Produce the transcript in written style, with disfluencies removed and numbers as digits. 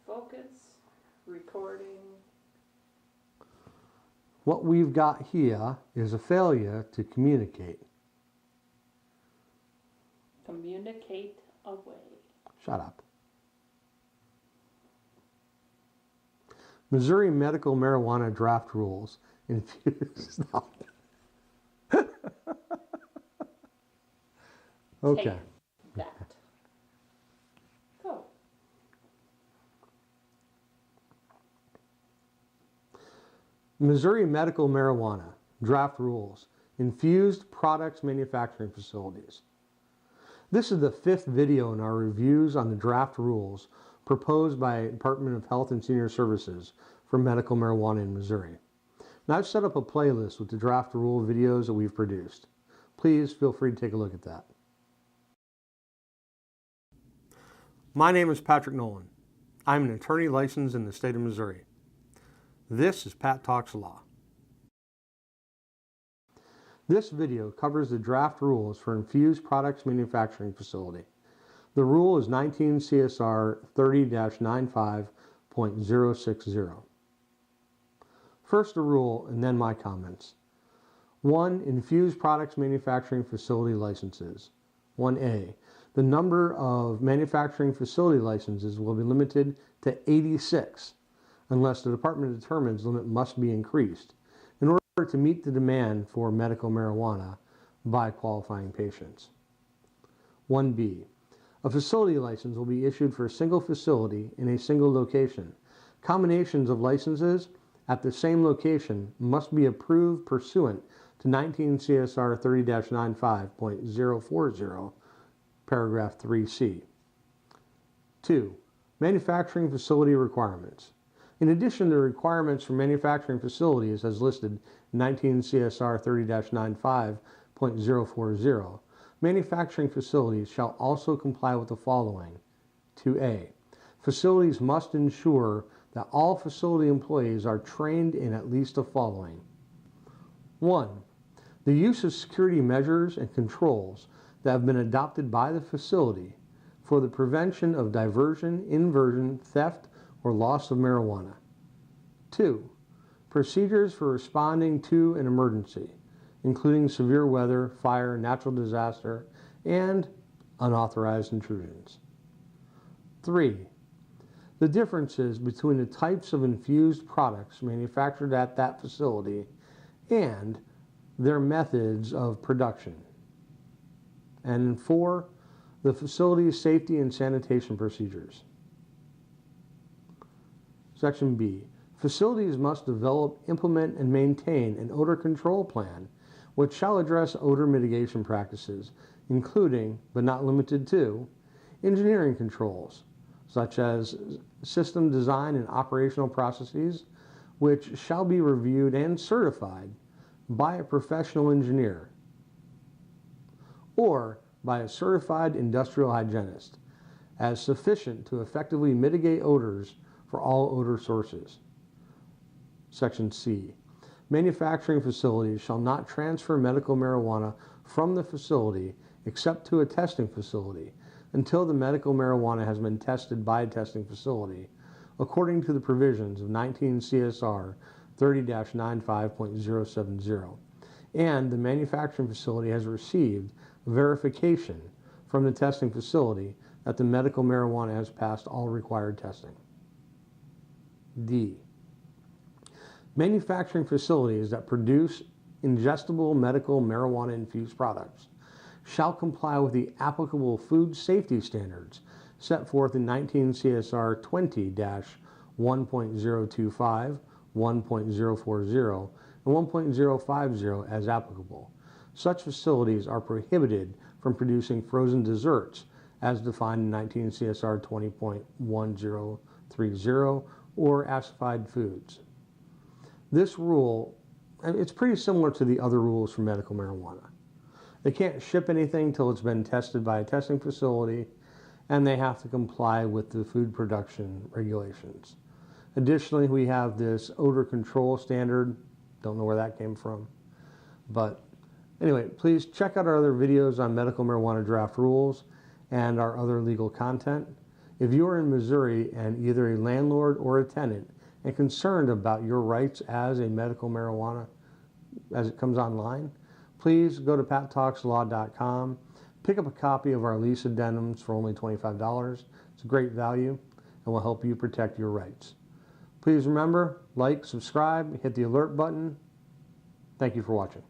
Focus, recording. What we've got here is a failure to communicate. Communicate away. Shut up. Missouri Medical Marijuana Draft Rules. Infused. Okay. Take that. Go. Missouri Medical Marijuana Draft Rules. Infused Products Manufacturing Facilities. This is the 5th video in our reviews on the draft rules proposed by Department of Health and Senior Services for medical marijuana in Missouri. Now I've set up a playlist with the draft rule videos that we've produced. Please feel free to take a look at that. My name is Patrick Nolan. I'm an attorney licensed in the state of Missouri. This is Pat Talks Law. This video covers the draft rules for Infused Products Manufacturing Facility. The rule is 19 CSR 30-95.060. First the rule and then my comments. 1. Infused Products Manufacturing Facility Licenses. 1A. The number of manufacturing facility licenses will be limited to 86 unless the department determines the limit must be increased in order to meet the demand for medical marijuana by qualifying patients. 1B. A facility license will be issued for a single facility in a single location. Combinations of licenses at the same location must be approved pursuant to 19 CSR 30-95.040, paragraph 3C. 2. Manufacturing facility requirements. In addition to the requirements for manufacturing facilities as listed in 19 CSR 30-95.040, manufacturing facilities shall also comply with the following. 2A. Facilities must ensure that all facility employees are trained in at least the following. 1. The use of security measures and controls that have been adopted by the facility for the prevention of diversion, inversion, theft, or loss of marijuana. 2. Procedures for responding to an emergency, including severe weather, fire, natural disaster, and unauthorized intrusions. 3. The differences between the types of infused products manufactured at that facility and their methods of production. And 4. The facility's safety and sanitation procedures. Section B. Facilities must develop, implement, and maintain an odor control plan which shall address odor mitigation practices, including, but not limited to, engineering controls, such as system design and operational processes, which shall be reviewed and certified by a professional engineer or by a certified industrial hygienist as sufficient to effectively mitigate odors for all odor sources. Section C. Manufacturing facilities shall not transfer medical marijuana from the facility except to a testing facility until the medical marijuana has been tested by a testing facility according to the provisions of 19 CSR 30-95.070 and the manufacturing facility has received verification from the testing facility that the medical marijuana has passed all required testing. D. Manufacturing facilities that produce ingestible medical marijuana infused products shall comply with the applicable food safety standards set forth in 19 CSR 20-1.025, 1.040, and 1.050 as applicable. Such facilities are prohibited from producing frozen desserts as defined in 19 CSR 20.1030 or acidified foods. This rule, it's pretty similar to the other rules for medical marijuana. They can't ship anything until it's been tested by a testing facility, and they have to comply with the food production regulations. Additionally, we have this odor control standard. Don't know where that came from. But anyway, please check out our other videos on medical marijuana draft rules and our other legal content. If you are in Missouri and either a landlord or a tenant and concerned about your rights as a medical marijuana as it comes online, please go to pattalkslaw.com, pick up a copy of our lease addendums for only $25. It's a great value and will help you protect your rights. Please remember, like, subscribe, hit the alert button. Thank you for watching.